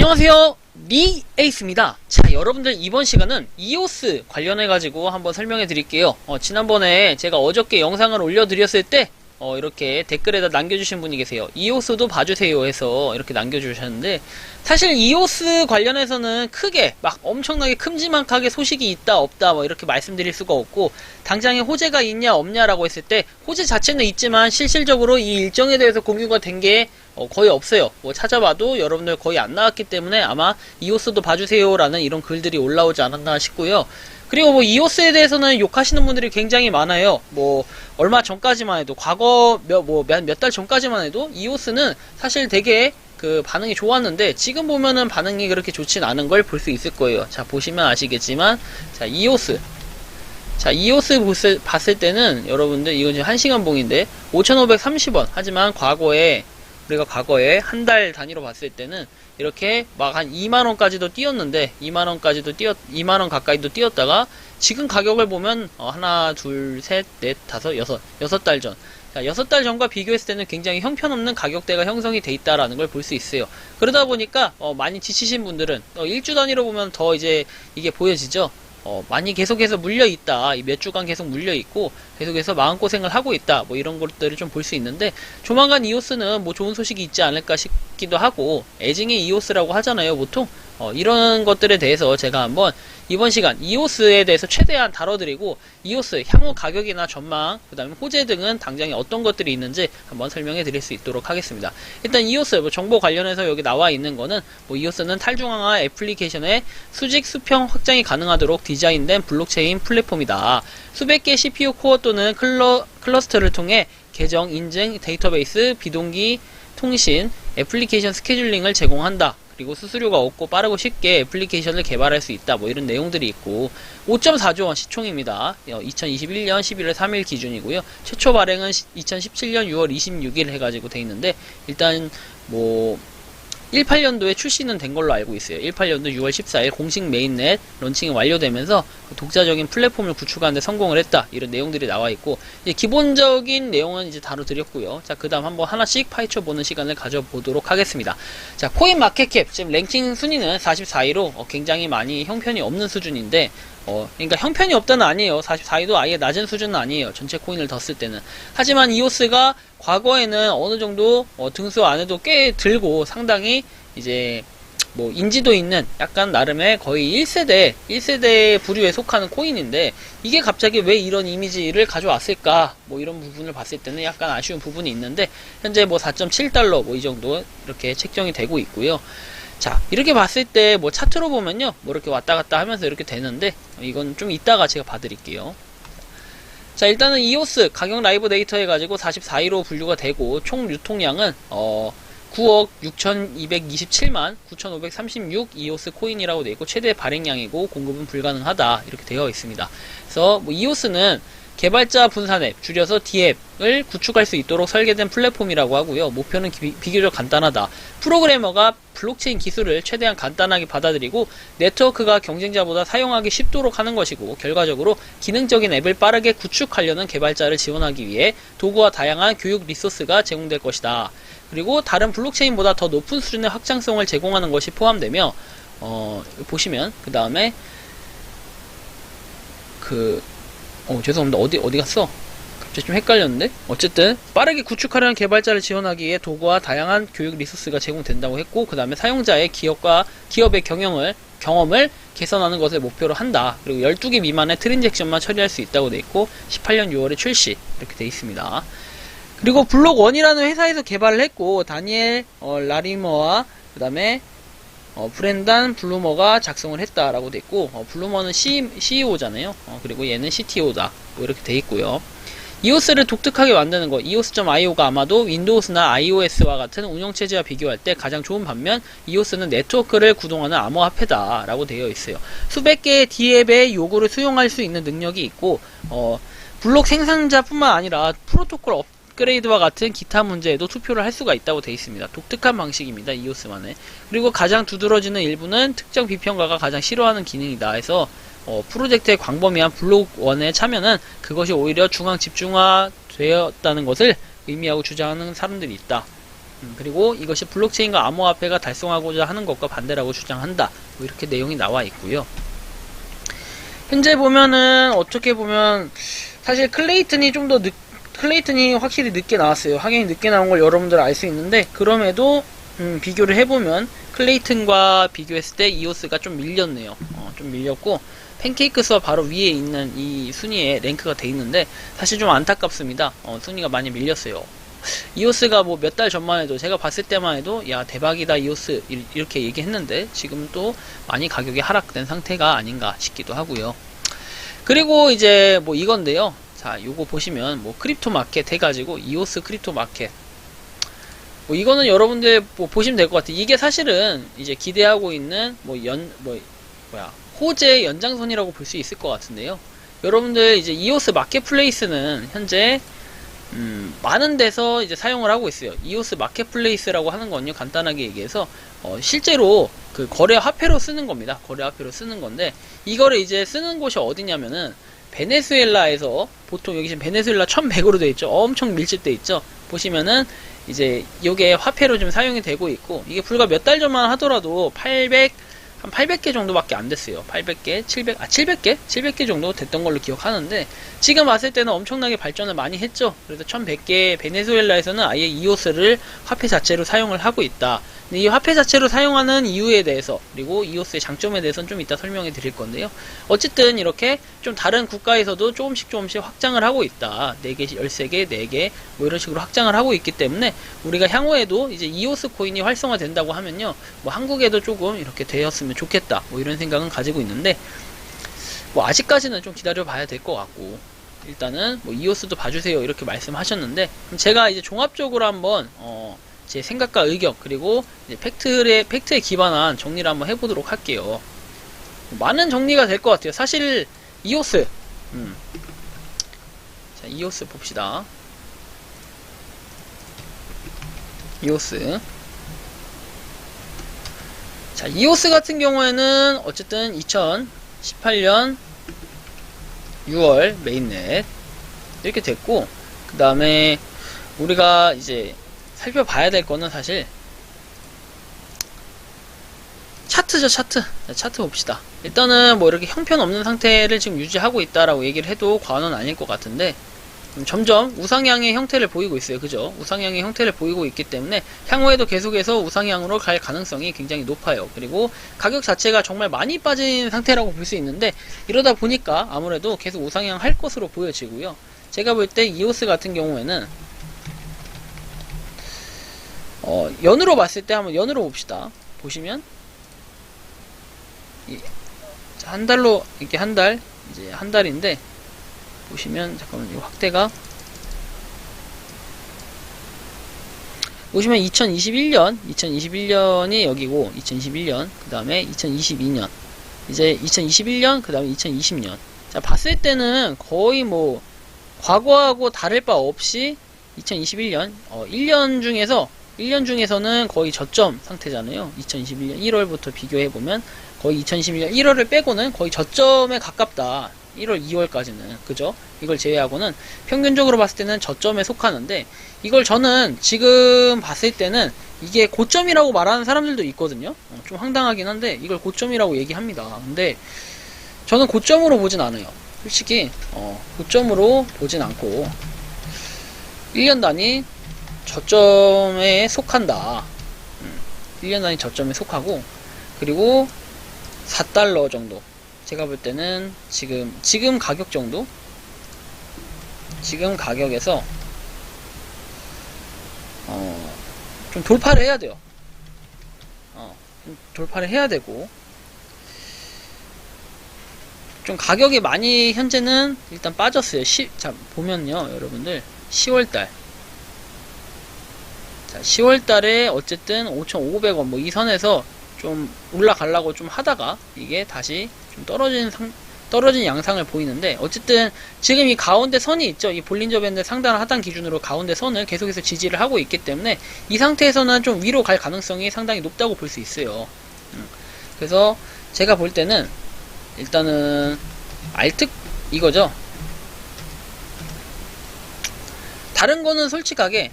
안녕하세요, 리에이스입니다. 자, 여러분들 이번 시간은 이오스 관련해가지고 한번 설명해 드릴게요. 지난번에 제가 어저께 영상을 올려드렸을 때 이렇게 댓글에다 남겨주신 분이 계세요. 이오스도 봐주세요 해서 이렇게 남겨주셨는데, 사실 이오스 관련해서는 크게 막 엄청나게 큼지막하게 소식이 있다 없다 뭐 이렇게 말씀드릴 수가 없고, 당장에 호재가 있냐 없냐라고 했을 때 호재 자체는 있지만 실질적으로 이 일정에 대해서 공유가 된 게 거의 없어요. 뭐 찾아봐도 여러분들 거의 안 나왔기 때문에 아마 이오스도 봐주세요 라는 이런 글들이 올라오지 않았나 싶고요. 그리고 뭐 이오스에 대해서는 욕하시는 분들이 굉장히 많아요. 뭐 얼마 전까지만 해도, 과거 몇 달 전까지만 해도 이오스는 사실 되게 그 반응이 좋았는데, 지금 보면은 반응이 그렇게 좋진 않은 걸 볼 수 있을 거예요. 자, 보시면 아시겠지만, 자, 이오스 봤을 때는 여러분들 이건 지금 1시간 봉인데 5,530원. 하지만 우리가 과거에 한 달 단위로 봤을 때는 이렇게 막 한 2만원까지도 뛰었는데, 2만원 가까이도 뛰었다가 지금 가격을 보면 하나, 둘, 셋, 넷, 다섯, 여섯 달 전. 자, 6달 전과 비교했을 때는 굉장히 형편없는 가격대가 형성이 돼 있다라는 걸 볼 수 있어요. 그러다 보니까 많이 지치신 분들은 일주 단위로 보면 더 이제 이게 보여지죠. 많이 계속해서 물려있다. 이 몇 주간 계속 물려있고, 계속해서 마음고생을 하고 있다. 뭐 이런 것들을 좀 볼 수 있는데, 조만간 이오스는 뭐 좋은 소식이 있지 않을까 싶기도 하고, 애증의 이오스라고 하잖아요, 보통. 이런 것들에 대해서 제가 한번 이번 시간 이오스에 대해서 최대한 다뤄드리고, 이오스 향후 가격이나 전망, 그 다음에 호재 등은 당장에 어떤 것들이 있는지 한번 설명해 드릴 수 있도록 하겠습니다. 일단 이오스 정보 관련해서 여기 나와 있는 거는, 이오스는 탈중앙화 애플리케이션의 수직 수평 확장이 가능하도록 디자인된 블록체인 플랫폼이다. 수백 개 CPU 코어 또는 클러스터를 통해 계정 인증, 데이터베이스, 비동기 통신, 애플리케이션 스케줄링을 제공한다. 그리고 수수료가 없고 빠르고 쉽게 애플리케이션을 개발할 수 있다. 뭐 이런 내용들이 있고, 5.4조 원 시총입니다. 2021년 11월 3일 기준이고요. 최초 발행은 2017년 6월 26일 해가지고 돼 있는데, 일단 18년도에 출시는 된 걸로 알고 있어요. 18년도 6월 14일 공식 메인넷 런칭이 완료되면서 독자적인 플랫폼을 구축하는데 성공을 했다. 이런 내용들이 나와 있고, 이제 기본적인 내용은 이제 다뤄드렸고요. 자, 그 다음 한번 하나씩 파헤쳐보는 시간을 가져보도록 하겠습니다. 자, 코인 마켓캡 지금 랭킹 순위는 44위로 굉장히 많이 형편이 없는 수준인데, 그러니까 형편이 없다는 아니에요. 44위도 아예 낮은 수준은 아니에요. 전체 코인을 더 쓸 때는. 하지만 이오스가 과거에는 어느 정도 등수 안에도 꽤 들고, 상당히 이제 인지도 있는 약간 나름의 거의 1세대 부류에 속하는 코인인데, 이게 갑자기 왜 이런 이미지를 가져왔을까? 이런 부분을 봤을 때는 약간 아쉬운 부분이 있는데, 현재 4.7달러 이 정도 이렇게 책정이 되고 있고요. 자, 이렇게 봤을 때 차트로 보면요, 이렇게 왔다 갔다 하면서 이렇게 되는데, 이건 좀 이따가 제가 봐드릴게요. 자, 일단은 이오스 가격 라이브 데이터 해가지고 44위로 분류가 되고, 총 유통량은 9억 6,227만 9,536 이오스 코인이라고 되어 있고, 최대 발행량이고 공급은 불가능하다 이렇게 되어 있습니다. 그래서 이오스는 개발자 분산 앱, 줄여서 D앱을 구축할 수 있도록 설계된 플랫폼이라고 하고요. 목표는 비교적 간단하다. 프로그래머가 블록체인 기술을 최대한 간단하게 받아들이고 네트워크가 경쟁자보다 사용하기 쉽도록 하는 것이고, 결과적으로 기능적인 앱을 빠르게 구축하려는 개발자를 지원하기 위해 도구와 다양한 교육 리소스가 제공될 것이다. 그리고 다른 블록체인보다 더 높은 수준의 확장성을 제공하는 것이 포함되며, 보시면 그 다음에 죄송합니다. 어디 갔어? 갑자기 좀 헷갈렸는데? 어쨌든 빠르게 구축하려는 개발자를 지원하기 위해 도구와 다양한 교육 리소스가 제공된다고 했고, 그 다음에 사용자의 기업의 경험을 개선하는 것을 목표로 한다. 그리고 12개 미만의 트랜잭션만 처리할 수 있다고 돼 있고, 18년 6월에 출시 이렇게 돼 있습니다. 그리고 블록원이라는 회사에서 개발을 했고, 다니엘 라리머와 그 다음에 브렌단 블루머가 작성을 했다라고 돼 있고, 블루머는 CEO잖아요. 그리고 얘는 CTO다. 이렇게 돼 있고요. 이오스를 독특하게 만드는 것, ios.io가 아마도 윈도우스나 iOS와 같은 운영체제와 비교할 때 가장 좋은 반면, 이오스는 네트워크를 구동하는 암호화폐다 라고 되어 있어요. 수백 개의 D앱의 요구를 수용할 수 있는 능력이 있고, 블록 생산자뿐만 아니라 프로토콜 업그레이드와 같은 기타 문제에도 투표를 할 수가 있다고 되어 있습니다. 독특한 방식입니다. 이오스만의. 그리고 가장 두드러지는 일부는 특정 비평가가 가장 싫어하는 기능이다 해서, 프로젝트의 광범위한 블록1의 참여는 그것이 오히려 중앙 집중화 되었다는 것을 의미하고 주장하는 사람들이 있다. 그리고 이것이 블록체인과 암호화폐가 달성하고자 하는 것과 반대라고 주장한다. 뭐 이렇게 내용이 나와 있고요. 현재 보면은 어떻게 보면 사실 클레이튼이 좀 더 클레이튼이 확실히 늦게 나왔어요. 확연히 늦게 나온 걸 여러분들 알 수 있는데, 그럼에도 비교를 해보면 클레이튼과 비교했을 때 이오스가 좀 밀렸네요. 좀 밀렸고 팬케이크스와 바로 위에 있는 이 순위에 랭크가 돼 있는데 사실 좀 안타깝습니다. 순위가 많이 밀렸어요. 이오스가 뭐 몇 달 전만 해도, 제가 봤을 때만 해도 야 대박이다 이오스 이렇게 얘기했는데 지금 또 많이 가격이 하락된 상태가 아닌가 싶기도 하고요. 그리고 이제 뭐 이건데요. 자, 요거 보시면 뭐 크립토 마켓 해가지고 이오스 크립토 마켓, 뭐 이거는 여러분들 뭐 보시면 될 것 같아요. 이게 사실은 이제 기대하고 있는 호재 연장선이라고 볼 수 있을 것 같은데요. 여러분들 이제 이오스 마켓플레이스는 현재 많은 데서 이제 사용을 하고 있어요. 이오스 마켓플레이스라고 하는 건요, 간단하게 얘기해서 실제로 그 거래 화폐로 쓰는 겁니다. 거래 화폐로 쓰는 건데, 이거를 이제 쓰는 곳이 어디냐면은 베네수엘라에서, 보통 여기 지금 베네수엘라 1100으로 되어 있죠. 엄청 밀집되어 있죠. 보시면은 이제 요게 화폐로 좀 사용이 되고 있고, 이게 불과 몇 달 전만 하더라도 한 800개 정도밖에 안 됐어요. 800개, 700개 정도 됐던 걸로 기억하는데, 지금 봤을 때는 엄청나게 발전을 많이 했죠. 그래서 1100개, 베네수엘라에서는 아예 이오스를 화폐 자체로 사용을 하고 있다. 근데 이 화폐 자체로 사용하는 이유에 대해서, 그리고 이오스의 장점에 대해서는 좀 이따 설명해 드릴 건데요. 어쨌든 이렇게 좀 다른 국가에서도 조금씩 확장을 하고 있다. 4개, 13개, 4개 뭐 이런 식으로 확장을 하고 있기 때문에 우리가 향후에도 이제 이오스 코인이 활성화된다고 하면요, 뭐 한국에도 조금 이렇게 되었으면 좋겠다. 뭐 이런 생각은 가지고 있는데, 뭐 아직까지는 좀 기다려 봐야 될 것 같고, 일단은 뭐 이오스도 봐주세요 이렇게 말씀하셨는데, 제가 이제 종합적으로 한번 제 생각과 의견, 그리고 이제 팩트에 기반한 정리를 한번 해보도록 할게요. 많은 정리가 될 것 같아요. 사실 이오스, 자, 이오스 봅시다. 이오스. 자, 이오스 같은 경우에는 어쨌든 2018년 6월 메인넷 이렇게 됐고, 그 다음에 우리가 이제 살펴봐야 될 거는 사실 차트죠. 차트 봅시다. 일단은 뭐 이렇게 형편없는 상태를 지금 유지하고 있다라고 얘기를 해도 과언은 아닐 것 같은데, 점점 우상향의 형태를 보이고 있어요. 그죠? 우상향의 형태를 보이고 있기 때문에 향후에도 계속해서 우상향으로 갈 가능성이 굉장히 높아요. 그리고 가격 자체가 정말 많이 빠진 상태라고 볼 수 있는데, 이러다 보니까 아무래도 계속 우상향 할 것으로 보여지고요. 제가 볼 때 이오스 같은 경우에는 연으로 봤을 때 한번 연으로 봅시다. 보시면 한 달로 이렇게 이제 한 달인데, 보시면 잠깐만, 이 확대가 보시면 2021년이 여기고 2021년, 그 다음에 2022년, 이제 2021년, 그 다음에 2020년. 자, 봤을 때는 거의 뭐 과거하고 다를 바 없이 2021년 1년 중에서는 거의 저점 상태잖아요. 2021년 1월부터 비교해보면 거의 2021년 1월을 빼고는 거의 저점에 가깝다. 1월, 2월까지는. 그죠? 이걸 제외하고는 평균적으로 봤을 때는 저점에 속하는데, 이걸 저는 지금 봤을 때는 이게 고점이라고 말하는 사람들도 있거든요. 좀 황당하긴 한데 이걸 고점이라고 얘기합니다. 근데 저는 고점으로 보진 않아요. 솔직히 고점으로 보진 않고 1년 단위 저점에 속한다. 1년 단위 저점에 속하고, 그리고 4달러 정도, 제가 볼 때는 지금 가격 정도, 지금 가격에서 좀 돌파를 해야 돼요. 돌파를 해야 되고, 좀 가격이 많이 현재는 일단 빠졌어요. 자, 보면요, 여러분들 10월달. 자, 10월달에 어쨌든 5,500원 뭐 이 선에서 좀 올라가려고 좀 하다가 이게 다시 좀 떨어진 양상을 보이는데, 어쨌든 지금 이 가운데 선이 있죠. 이 볼린저 밴드 상단 하단 기준으로 가운데 선을 계속해서 지지를 하고 있기 때문에 이 상태에서는 좀 위로 갈 가능성이 상당히 높다고 볼 수 있어요. 그래서 제가 볼 때는 일단은 알트 이거죠. 다른 거는 솔직하게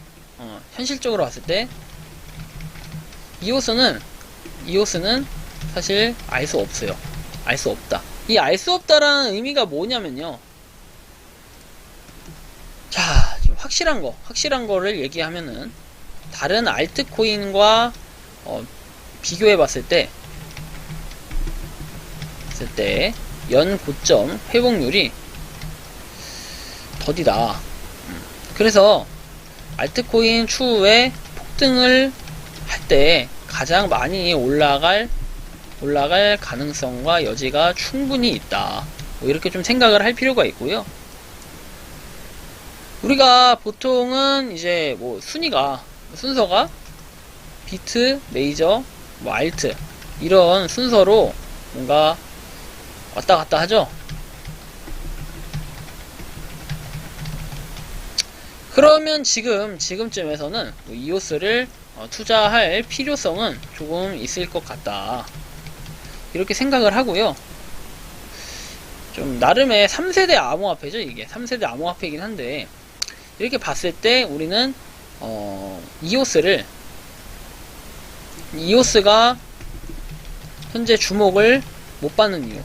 현실적으로 봤을 때 이오스는 사실 알 수 없어요. 알 수 없다. 이 알 수 없다라는 의미가 뭐냐면요. 자, 좀 확실한 거를 얘기하면은, 다른 알트코인과 비교해 봤을 때 연 고점 회복률이 더디다. 그래서 알트코인 추후에 폭등을 할 때 가장 많이 올라갈 가능성과 여지가 충분히 있다. 뭐 이렇게 좀 생각을 할 필요가 있고요. 우리가 보통은 이제 뭐 순서가 비트, 메이저, 뭐 알트 이런 순서로 뭔가 왔다 갔다 하죠. 그러면 지금쯤에서는 뭐 이오스를 투자할 필요성은 조금 있을 것 같다. 이렇게 생각을 하고요. 좀 나름의 3세대 암호화폐죠. 이게 3세대 암호화폐이긴 한데, 이렇게 봤을 때 우리는 이오스가 현재 주목을 못 받는 이유,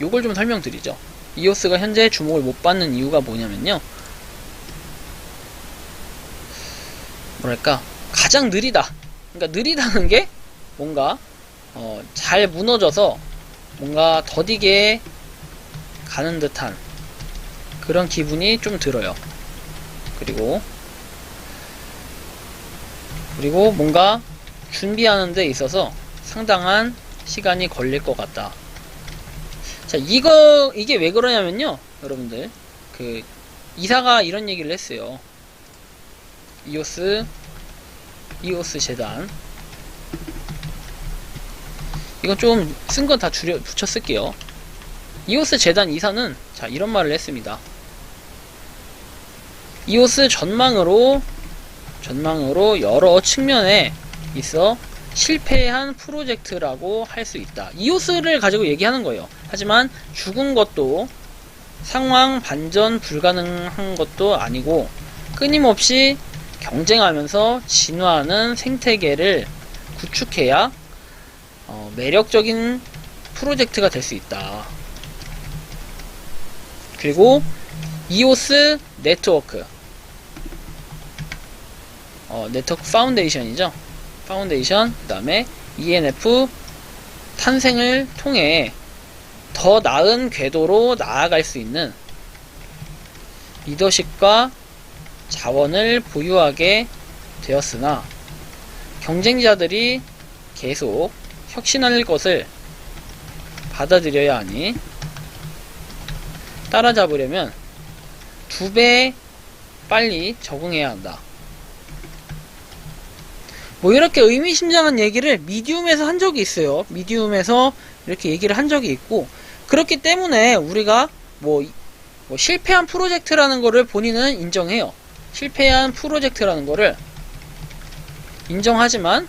요걸 좀 설명드리죠. 이오스가 현재 주목을 못 받는 이유가 뭐냐면요, 뭐랄까, 가장 느리다. 그러니까 느리다는 게 뭔가 잘 무너져서 뭔가 더디게 가는 듯한 그런 기분이 좀 들어요. 그리고 뭔가 준비하는 데 있어서 상당한 시간이 걸릴 것 같다. 자, 이게 왜 그러냐면요, 여러분들, 그 이사가 이런 얘기를 했어요. 이오스 재단, 이건 좀 쓴 건 다 붙여 쓸게요. 이오스 재단 이사는 자, 이런 말을 했습니다. 이오스 전망으로 여러 측면에 있어 실패한 프로젝트라고 할 수 있다. 이오스를 가지고 얘기하는 거예요. 하지만 죽은 것도 상황 반전 불가능한 것도 아니고, 끊임없이 경쟁하면서 진화하는 생태계를 구축해야 매력적인 프로젝트가 될 수 있다. 그리고 이오스 네트워크, 네트워크 파운데이션이죠. 파운데이션, 그 다음에 ENF 탄생을 통해 더 나은 궤도로 나아갈 수 있는 리더십과 자원을 보유하게 되었으나, 경쟁자들이 계속 혁신할 것을 받아들여야 하니, 따라잡으려면 2배 빨리 적응해야 한다. 뭐 이렇게 의미심장한 얘기를 미디움에서 한 적이 있어요. 미디움에서 이렇게 얘기를 한 적이 있고, 그렇기 때문에 우리가 뭐 실패한 프로젝트라는 거를 본인은 인정해요. 실패한 프로젝트라는 거를 인정하지만,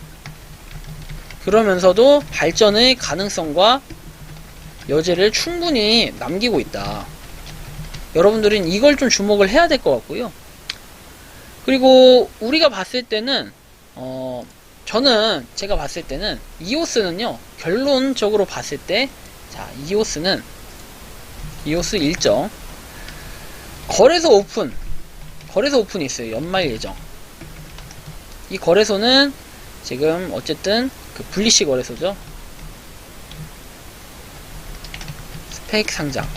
그러면서도 발전의 가능성과 여지를 충분히 남기고 있다. 여러분들은 이걸 좀 주목을 해야 될 것 같고요. 그리고 우리가 봤을 때는 제가 봤을 때는 이오스는요, 결론적으로 봤을 때, 자, 이오스 일정 거래소 오픈이 있어요. 연말 예정. 이 거래소는 지금 어쨌든 그 분리시 거래소죠. 스펙 상장,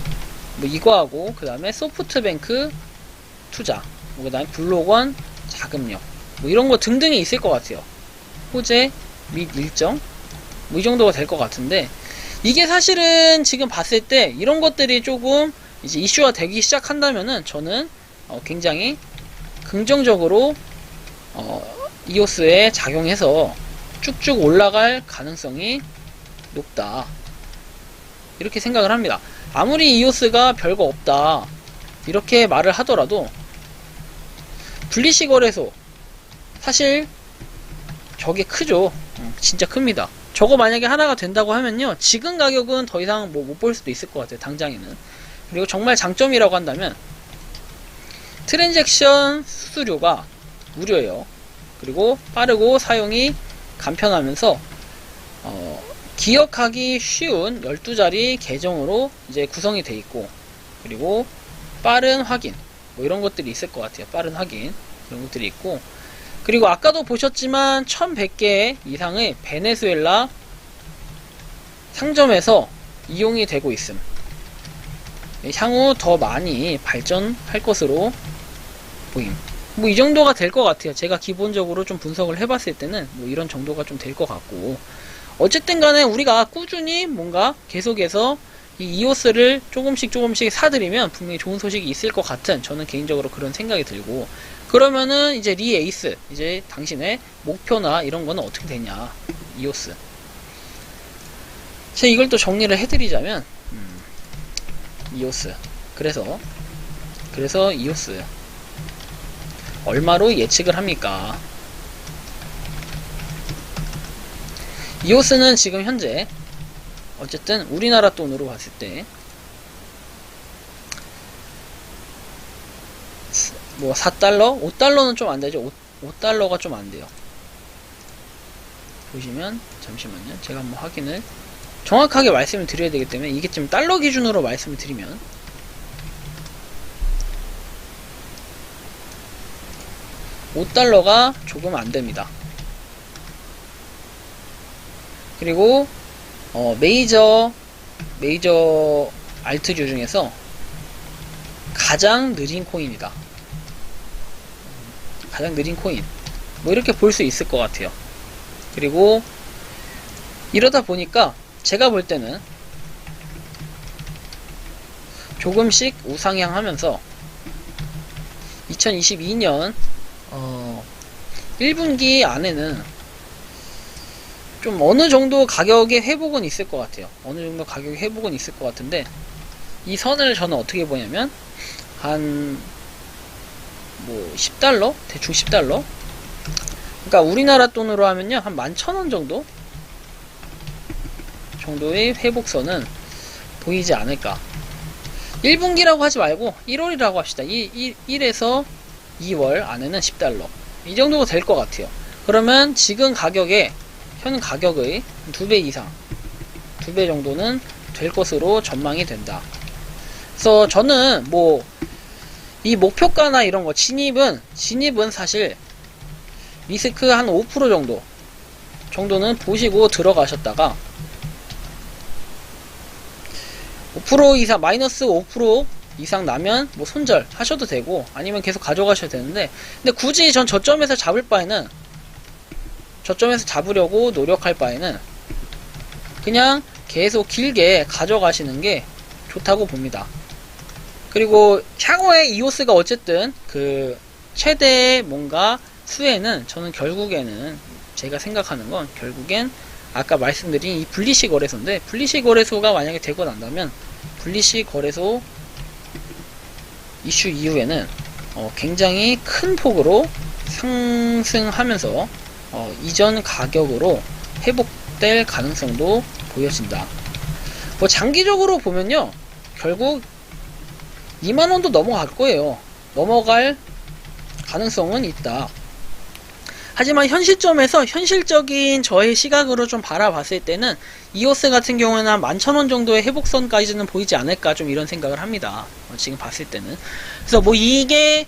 뭐 이거하고, 그 다음에 소프트뱅크 투자, 그 다음에 블록원 자금력, 뭐 이런 거 등등이 있을 것 같아요. 호재 및 일정, 뭐 이 정도가 될 것 같은데, 이게 사실은 지금 봤을 때 이런 것들이 조금 이제 이슈화 되기 시작한다면은, 저는 굉장히 긍정적으로 이오스에 작용해서 쭉쭉 올라갈 가능성이 높다. 이렇게 생각을 합니다. 아무리 이오스가 별거 없다 이렇게 말을 하더라도, 분리시 거래소 사실 저게 크죠. 진짜 큽니다. 저거 만약에 하나가 된다고 하면요, 지금 가격은 더 이상 뭐 못 볼 수도 있을 것 같아요, 당장에는. 그리고 정말 장점이라고 한다면, 트랜잭션 수수료가 무료예요. 그리고 빠르고 사용이 간편하면서 기억하기 쉬운 12자리 계정으로 이제 구성이 되어 있고, 그리고 빠른 확인 뭐 이런 것들이 있을 것 같아요. 빠른 확인 이런 것들이 있고, 그리고 아까도 보셨지만 1100개 이상의 베네수엘라 상점에서 이용이 되고 있음. 향후 더 많이 발전할 것으로 보임. 뭐 이 정도가 될 것 같아요. 제가 기본적으로 좀 분석을 해봤을 때는 뭐 이런 정도가 좀 될 것 같고, 어쨌든 간에 우리가 꾸준히 뭔가 계속해서 이 이오스를 조금씩 사들이면 분명히 좋은 소식이 있을 것 같은, 저는 개인적으로 그런 생각이 들고, 그러면은 이제 리에이스, 이제 당신의 목표나 이런 거는 어떻게 되냐. 이오스. 제가 이걸 또 정리를 해드리자면, 이오스. 그래서 이오스. 얼마로 예측을 합니까? 이오스는 지금 현재 어쨌든 우리나라 돈으로 봤을 때 뭐 4달러? 5달러는 좀 안되죠. 5달러가 좀 안돼요. 보시면 잠시만요. 제가 한번 확인을 정확하게 말씀을 드려야 되기 때문에, 이게 지금 달러 기준으로 말씀을 드리면 5달러가 조금 안됩니다. 그리고 메이저 알트주 중에서 가장 느린 코인이다. 가장 느린 코인, 뭐 이렇게 볼 수 있을 것 같아요. 그리고 이러다 보니까 제가 볼 때는 조금씩 우상향하면서 2022년 1분기 안에는 좀 어느 정도 가격의 회복은 있을 것 같아요. 어느 정도 가격의 회복은 있을 것 같은데, 이 선을 저는 어떻게 보냐면 한 뭐 10달러? 대충 10달러? 그러니까 우리나라 돈으로 하면요 한 11,000원 정도의 회복선은 보이지 않을까. 1분기라고 하지 말고 1월이라고 합시다. 1에서 2월 안에는 10달러 이 정도가 될 것 같아요. 그러면 지금 가격에, 현 가격의 2배 이상, 2배 정도는 될 것으로 전망이 된다. 그래서 저는 뭐 이 목표가나 이런 거 진입은 사실 리스크 한 5% 정도는 보시고 들어가셨다가 5% 이상, 마이너스 5% 이상 나면 뭐 손절 하셔도 되고, 아니면 계속 가져가셔도 되는데, 근데 굳이 전 저점에서 잡을 바에는, 저점에서 잡으려고 노력할 바에는 그냥 계속 길게 가져가시는 게 좋다고 봅니다. 그리고 향후에 이오스가 어쨌든 그 최대의 뭔가 수혜는, 저는 결국에는 제가 생각하는 건 결국엔 아까 말씀드린 이 분리시 거래소인데, 분리시 거래소가 만약에 되고 난다면 분리시 거래소 이슈 이후에는 굉장히 큰 폭으로 상승하면서 이전 가격으로 회복될 가능성도 보여진다. 뭐 장기적으로 보면요 결국 2만원도 넘어갈 거예요. 넘어갈 가능성은 있다. 하지만 현 시점에서 현실적인 저의 시각으로 좀 바라봤을 때는 이오스 같은 경우는 한 11,000원 정도의 회복선까지는 보이지 않을까, 좀 이런 생각을 합니다. 지금 봤을 때는. 그래서 뭐 이게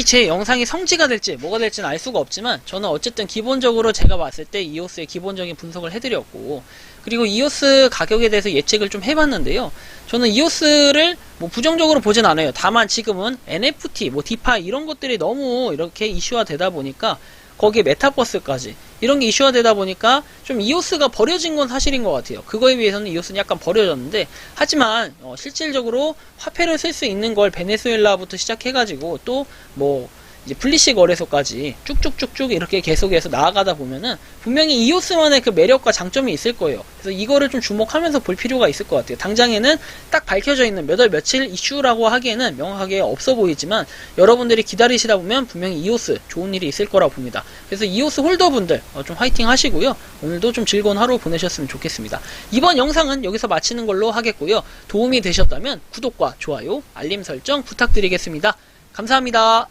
제 영상이 성지가 될지 뭐가 될지는 알 수가 없지만, 저는 어쨌든 기본적으로 제가 봤을 때 이오스의 기본적인 분석을 해드렸고, 그리고 이오스 가격에 대해서 예측을 좀 해봤는데요. 저는 이오스를 뭐 부정적으로 보진 않아요. 다만 지금은 NFT, 뭐 디파이 이런 것들이 너무 이렇게 이슈화 되다 보니까, 거기에 메타버스까지 이런 게 이슈화 되다 보니까 좀 이오스가 버려진 건 사실인 것 같아요. 그거에 비해서는 이오스는 약간 버려졌는데, 하지만 실질적으로 화폐를 쓸 수 있는 걸 베네수엘라부터 시작해가지고 또 뭐 이제 플리시 거래소까지 쭉쭉쭉쭉 이렇게 계속해서 나아가다 보면은 분명히 이오스만의 그 매력과 장점이 있을 거예요. 그래서 이거를 좀 주목하면서 볼 필요가 있을 것 같아요. 당장에는 딱 밝혀져 있는 몇 월 며칠 이슈라고 하기에는 명확하게 없어 보이지만, 여러분들이 기다리시다 보면 분명히 이오스 좋은 일이 있을 거라고 봅니다. 그래서 이오스 홀더분들 좀 화이팅 하시고요. 오늘도 좀 즐거운 하루 보내셨으면 좋겠습니다. 이번 영상은 여기서 마치는 걸로 하겠고요. 도움이 되셨다면 구독과 좋아요, 알림 설정 부탁드리겠습니다. 감사합니다.